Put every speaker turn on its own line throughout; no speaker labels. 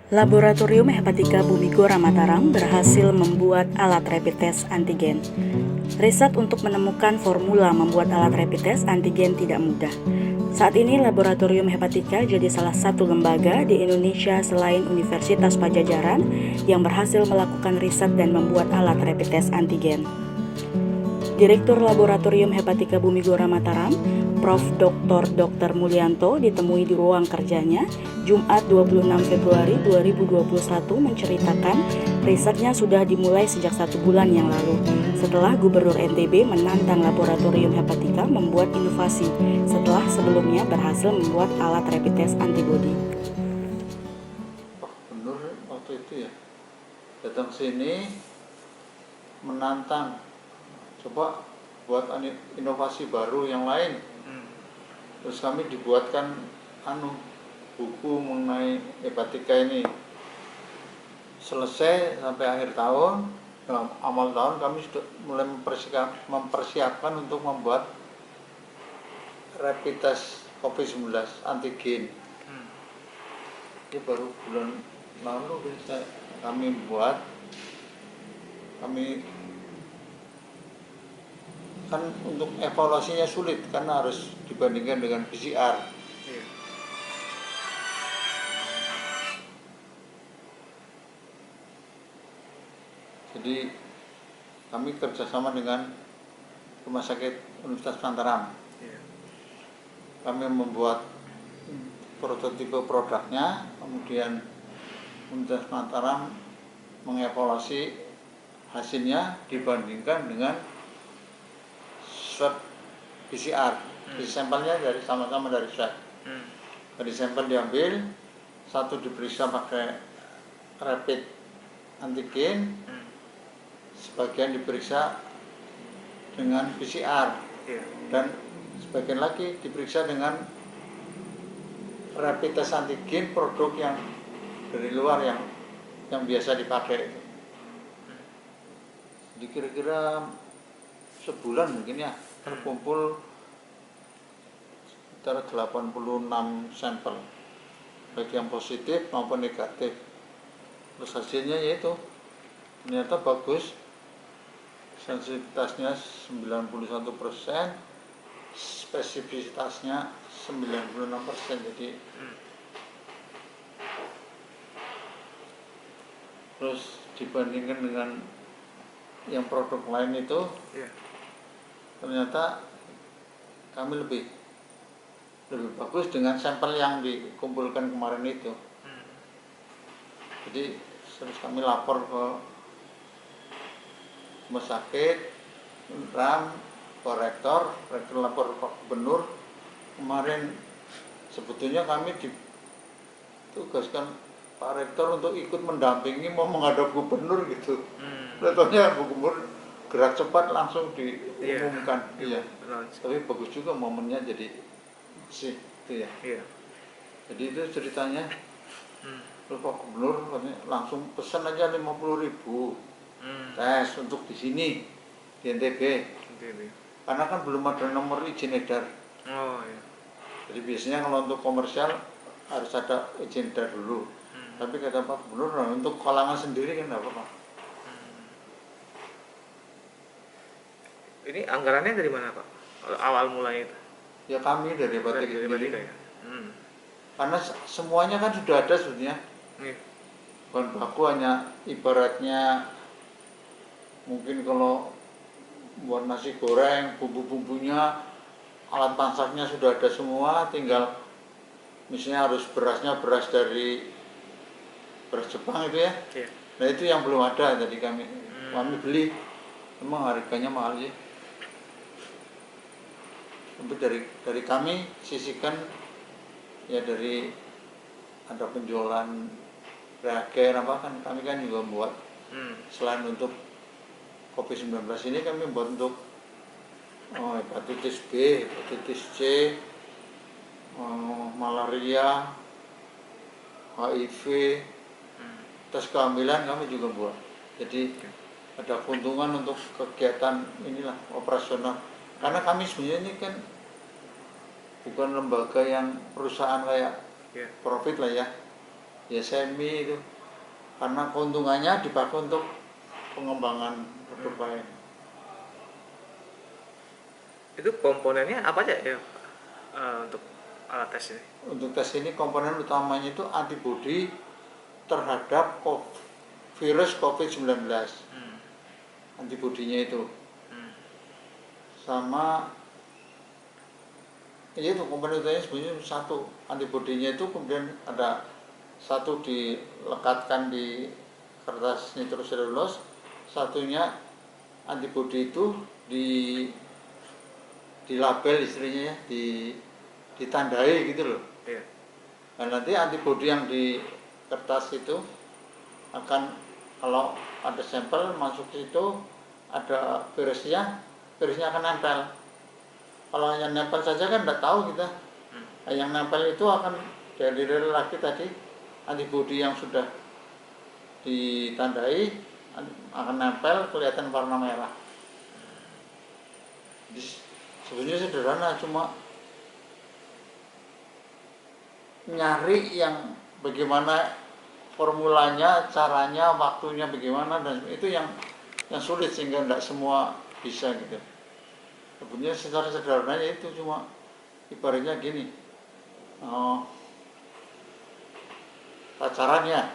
Laboratorium Hepatika Bumigora Mataram berhasil membuat alat rapid test antigen. Riset untuk menemukan formula membuat alat rapid test antigen tidak mudah. Saat ini Laboratorium Hepatika jadi salah satu lembaga di Indonesia selain Universitas Padjadjaran yang berhasil melakukan riset dan membuat alat rapid test antigen. Direktur Laboratorium Hepatika Bumigora Mataram, Prof. Dr. Mulyanto ditemui di ruang kerjanya Jumat 26 Februari 2021 menceritakan risetnya sudah dimulai sejak 1 bulan yang lalu setelah Gubernur NTB menantang Laboratorium Hepatika membuat inovasi setelah sebelumnya berhasil membuat alat rapid test antibody.
Pak Gubernur waktu itu ya datang sini menantang coba buat inovasi baru yang lain. Terus kami dibuatkan buku mengenai hepatika ini. Selesai sampai akhir tahun, dalam awal tahun kami sudah mulai mempersiapkan untuk membuat rapid test COVID-19 antigen. Ini baru bulan lalu kami buat. Kami kan untuk evaluasinya sulit karena harus dibandingkan dengan PCR. Jadi kami kerjasama dengan Rumah Sakit Universitas Mataram. Kami membuat prototipe produknya, kemudian Universitas Mataram mengevaluasi hasilnya dibandingkan dengan swab PCR. Sampelnya dari sama-sama dari swab. Dari sampel diambil, satu diperiksa pakai rapid antigen, sebagian diperiksa dengan PCR, dan sebagian lagi diperiksa dengan rapid test antigen produk yang dari luar yang biasa dipakai. Jadi kira-kira sebulan mungkin ya terkumpul sekitar 86 sampel, baik yang positif maupun negatif. Terus hasilnya yaitu ternyata bagus, sensitivitasnya 91%, spesifisitasnya 96%. Jadi terus dibandingkan dengan yang produk lain itu, ternyata kami lebih bagus dengan sampel yang dikumpulkan kemarin itu. Jadi terus kami lapor ke rumah sakit, rektor lapor Pak Gubernur. Kemarin sebetulnya kami ditugaskan Pak Rektor untuk ikut mendampingi mau menghadap Gubernur gitu. Betulnya Bu Gubernur gerak cepat langsung diumumkan. Iya. Tapi bagus juga momennya jadi sih itu ya. Jadi itu ceritanya. Lalu Pak Gubernur langsung pesan aja 50.000 tes untuk di sini di NTB. Karena kan belum ada nomor izin edar. Jadi biasanya kalau untuk komersial harus ada izin edar dulu. Tapi kata Pak Gubernur, untuk kalangan sendiri kan enggak apa-apa.
Ini anggarannya dari mana Pak? Awal mulanya itu?
Ya kami dari Hepatika
ya.
Karena semuanya kan sudah ada sebetulnya. Bahan baku hanya ibaratnya mungkin kalau buat nasi goreng, bumbu-bumbunya, alat masaknya sudah ada semua, tinggal misalnya harus berasnya beras dari beras Jepang itu ya. Nah itu yang belum ada, jadi kami beli, emang harganya mahal sih. Tapi dari kami sisihkan ya, dari ada penjualan reagen apa kan, kami kan juga buat selain untuk COVID-19 ini kami buat untuk hepatitis B, hepatitis C, malaria, HIV, tes kehamilan kami juga buat. Jadi ada keuntungan untuk kegiatan inilah operasional. Karena kami sebenarnya ini kan bukan lembaga yang perusahaan kayak profit lah ya. ya semi itu, karena keuntungannya dipakai untuk pengembangan produk lain.
Itu komponennya apa aja ya untuk alat tes ini?
Untuk tes ini komponen utamanya itu antibodi terhadap virus COVID-19. Antibodinya itu. Sama ya itu komponen utamanya sebenarnya satu. Antibodinya itu kemudian ada satu dilekatkan di kertas nitroselulose, satunya antibodi itu di label istrinya ya, ditandai gitu loh.
Iya.
Nah, nanti antibodi yang di kertas itu akan, kalau ada sampel masuk ke situ ada virusnya akan nempel. Kalau hanya nempel saja kan tidak tahu kita. Nah, yang nempel itu akan dari lagi tadi antibodi yang sudah ditandai akan nempel, kelihatan warna merah. Jadi, sebenarnya sederhana, cuma nyari yang bagaimana formulanya, caranya, waktunya bagaimana, dan itu yang sulit sehingga tidak semua bisa gitu. Sebenarnya secara sederhananya itu cuma ibaratnya gini, pacaran ya,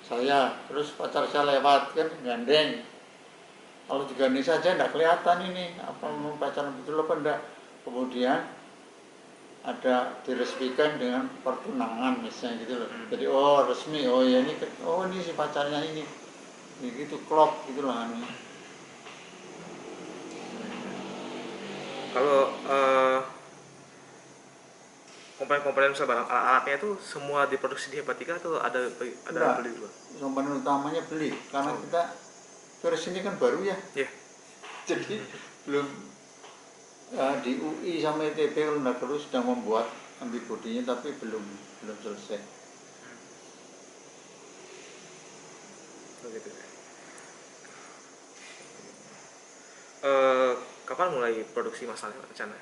saya terus pacar saya lewat kan gandeng. Kalau digandeng saja tidak kelihatan ini apa mau pacaran betul apa enggak. Kemudian ada diresmikan dengan pertunangan misalnya gitu loh. Jadi oh resmi, oh ya ini si pacarnya ini gitu, klop gitulah.
Kalau komponen-komponen misalnya barang alatnya itu semua diproduksi di Hepatica atau ada
Enggak,
beli dulu?
komponen utamanya beli karena kita virus ini kan baru ya.
Iya.
Jadi belum di UI sama ITB kalau nggak terus sedang membuat antibodinya tapi belum selesai.
Begitu. Kapan mulai produksi masalahnya rencana?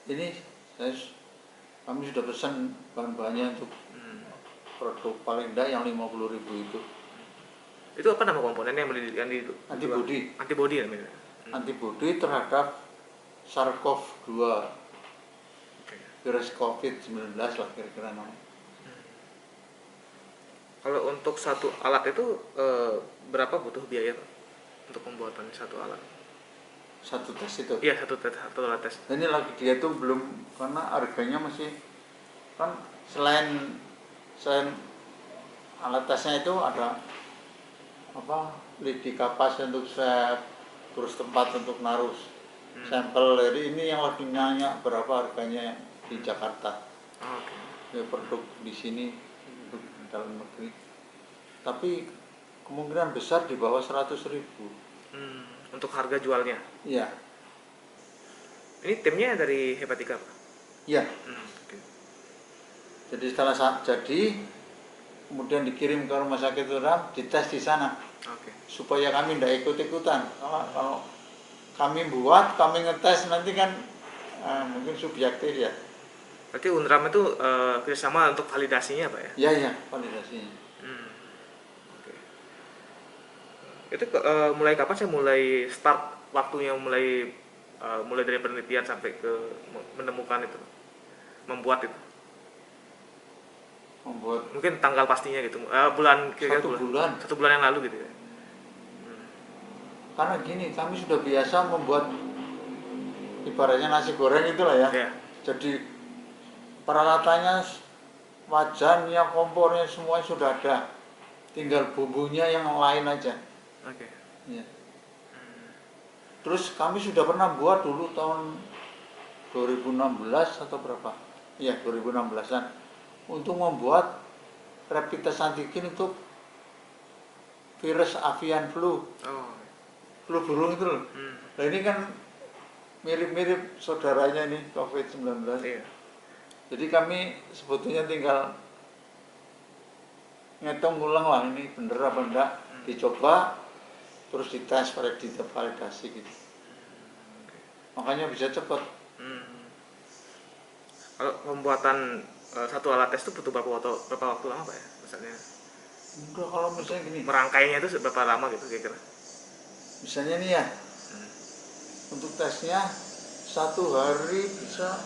Ini kami sudah pesan bahan-bahannya untuk produk paling enggak yang 50.000 itu.
Itu apa nama komponennya yang di
Antibodi.
Antibodi ya?
Antibodi terhadap SARS-CoV-2, virus COVID-19 lah kira-kira namanya.
Kalau untuk satu alat itu berapa butuh biaya Pak untuk pembuatan satu alat?
Satu tes itu.
Iya, satu alat tes.
Ini lagi dia tuh belum, karena harganya masih kan selain alat tesnya itu ada apa, lidi kapas untuk swab, terus tempat untuk naruh sampel. Dari ini yang lagi nanya berapa harganya di Jakarta. Ya, produk di sini untuk dalam negeri. Tapi kemungkinan besar di bawah 100.000.
Untuk harga jualnya?
Iya.
Ini timnya dari Hepatica Pak?
Iya.
Okay.
Jadi setelah jadi kemudian dikirim ke rumah sakit Uram, dites di sana.
Okay.
Supaya kami tidak ikut-ikutan. Kalau kami buat, kami ngetes nanti kan mungkin subjektif ya.
Berarti UNRAM itu kerjasama untuk validasinya Pak ya?
Iya, validasinya.
Okay. Itu mulai kapan saya mulai start waktunya, mulai dari penelitian sampai ke menemukan itu, membuat itu?
Membuat
Mungkin tanggal pastinya gitu, bulan kira-kira satu bulan yang lalu gitu ya?
Karena gini, kami sudah biasa membuat ibaratnya nasi goreng itulah ya.
Yeah.
Jadi peralatannya, wajannya, kompornya semua sudah ada, tinggal bumbunya yang lain aja.
Oke.
Ya. Terus kami sudah pernah buat dulu tahun 2016 atau berapa? Iya, 2016-an, untuk membuat rapid test antigen untuk virus avian flu. Flu burung itu loh. Nah ini kan mirip-mirip saudaranya ini COVID-19.
Iya.
Jadi kami sebetulnya tinggal ngitung ulang lah ini bener apa enggak, dicoba terus dites, validasi gitu. Makanya bisa cepat.
Kalau pembuatan satu alat tes itu butuh berapa waktu lama Pak ya? Misalnya
Enggak, kalau misalnya gini,
merangkainya itu berapa lama gitu kira-kira?
misalnya nih ya, untuk tesnya 1 hari bisa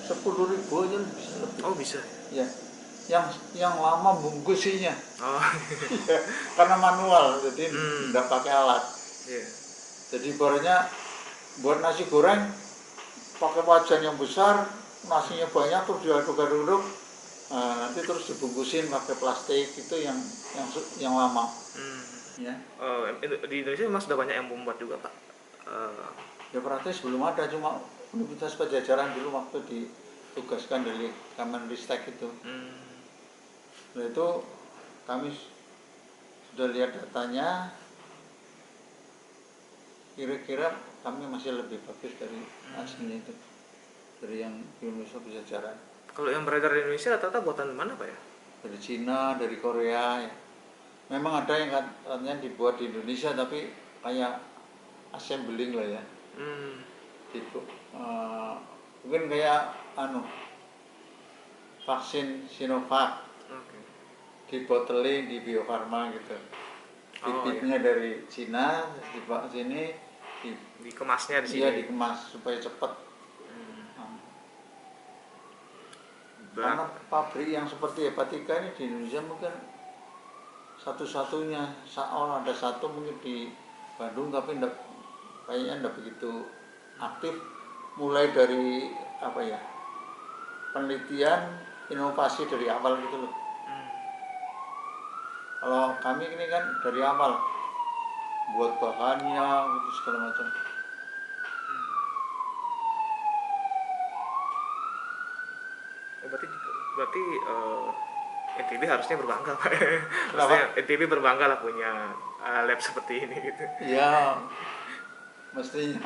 10.000 aja bisa lebih.
Oh bisa.
Ya, yang lama bungkusinya,
Oh
ya, karena manual, jadi
Hmm.
nggak pakai alat.
iya.
Jadi ibaratnya buat nasi goreng pakai wajan yang besar, nasinya banyak terus diaduk-aduk, nah, nanti terus dibungkusin pakai plastik, itu yang lama.
Hmm.
Ya,
Di Indonesia memang sudah banyak yang membuat juga Pak.
ya praktis belum ada, cuma Universitas Pajajaran dulu waktu ditugaskan dari Kemenristek itu.
Hmm.
Nah itu kami sudah lihat datanya, kira-kira kami masih lebih bagus dari aslinya itu, dari yang di Universitas Pajajaran.
Kalau yang beredar di Indonesia rata-rata buatan mana Pak ya?
Dari Cina, dari Korea ya. Memang ada yang katanya dibuat di Indonesia tapi kayak assembling lah ya.
Hmm.
Gitu. Mungkin kayak vaksin Sinovac
Oke.
dibotelin di Bio Farma gitu.
Oh,
Bibitnya dari Cina, dibawa ke sini,
Dikemasnya di sini.
iya dikemas supaya cepat. Karena pabrik yang seperti Hepatika ini di Indonesia mungkin satu-satunya, ada satu mungkin di Bandung, tapi kayaknya enggak begitu aktif, mulai dari apa ya, penelitian inovasi dari awal gitu loh. Kalau kami ini kan dari awal buat bahannya gitu segala macam.
Berarti NTB harusnya berbangga Pak. Maksudnya NTB berbangga lah punya lab seperti ini gitu.
Ya mestinya.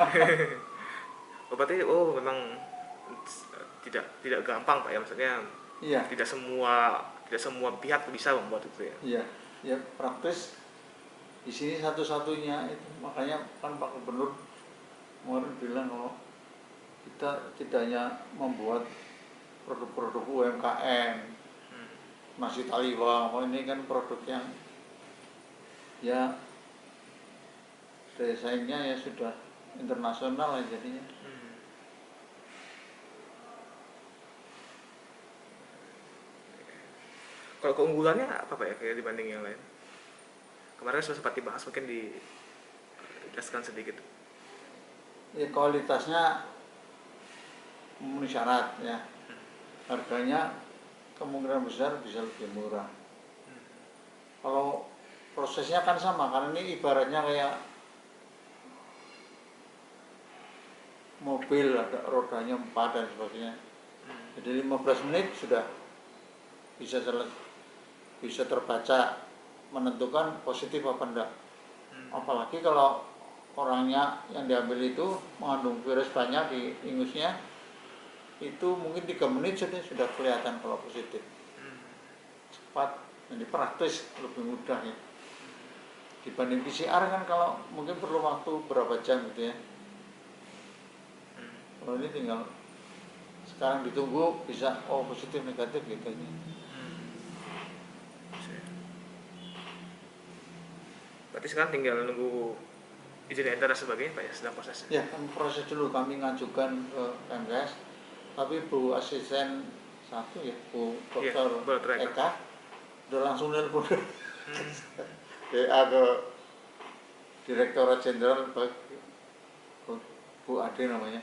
Berarti memang tidak gampang Pak ya, maksudnya
Iya,
tidak semua pihak bisa membuat itu ya.
iya, ya praktis di sini satu-satunya itu, makanya kan Pak Gubernur kemarin bilang kalau kita tidak hanya membuat produk-produk UMKM, nasi taliwang, ini kan produk yang ya daya saingnya ya sudah internasional lah jadinya.
Kalau keunggulannya apa Pak ya kayak dibanding yang lain? Kemarin sudah sempat dibahas, mungkin dijelaskan sedikit.
Ya kualitasnya memenuhi syarat ya, harganya kemungkinan besar bisa lebih murah. Kalau prosesnya kan sama, karena ini ibaratnya kayak mobil, ada rodanya 4 dan sebagainya. Jadi 15 menit sudah bisa terbaca, menentukan positif apa enggak. Apalagi kalau orangnya yang diambil itu mengandung virus banyak di ingusnya, itu mungkin 3 menit sudah kelihatan kalau positif. Cepat, jadi praktis, lebih mudah ya. Dibanding PCR kan kalau mungkin perlu waktu berapa jam gitu ya. Kalau ini tinggal sekarang ditunggu bisa positif negatif gitu aja.
Berarti sekarang tinggal nunggu izin edar dan sebagainya Pak ya, sedang proses.
Ya, kami proses dulu, kami ngajukan ke MKS, tapi Bu Asisten 1 ya, Bu Dr. Eka udah langsung nelpon WA ke Direktorat Jenderal Bu Ade namanya,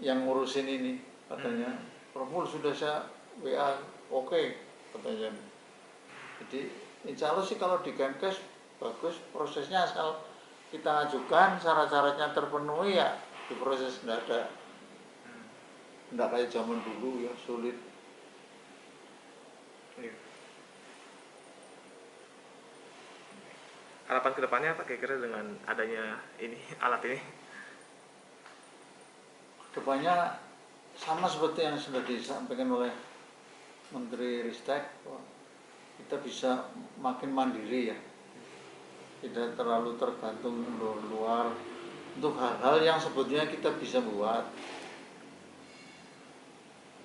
yang ngurusin ini, katanya Proful sudah saya WA oke, katanya. Jadi insya Allah sih kalau di Kemkes bagus prosesnya, asal kita ajukan syarat-syaratnya terpenuhi ya diproses, enggak kayak zaman dulu ya sulit.
Iya. Harapan kedepannya apa kira-kira dengan adanya alat ini?
Kedepannya sama seperti yang sudah disampaikan oleh Menteri Ristek, kita bisa makin mandiri ya, tidak terlalu tergantung luar untuk hal-hal yang sebetulnya kita bisa buat.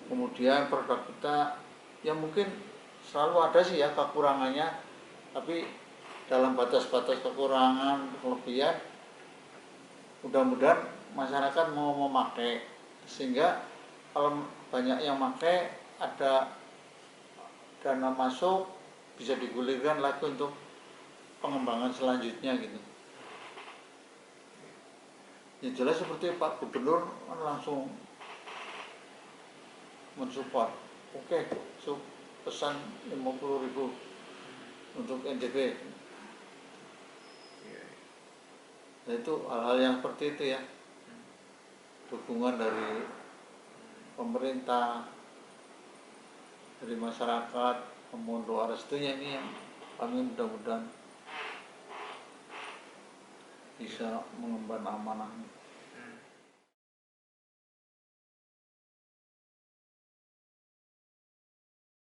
Kemudian produk kita ya mungkin selalu ada sih ya kekurangannya, tapi dalam batas-batas kekurangan kelebihan mudah-mudahan masyarakat mau memakai, sehingga kalau banyak yang pakai ada dana masuk bisa digulirkan lagi untuk pengembangan selanjutnya gitu. Ya jelas seperti Pak Gubernur kan langsung mensupport. Oke, pesan 50.000 untuk NTB. Nah itu hal-hal yang seperti itu ya, dukungan dari pemerintah, dari masyarakat, mohon doa restunya ini yang kami mudah-mudahan bisa mengemban amanah.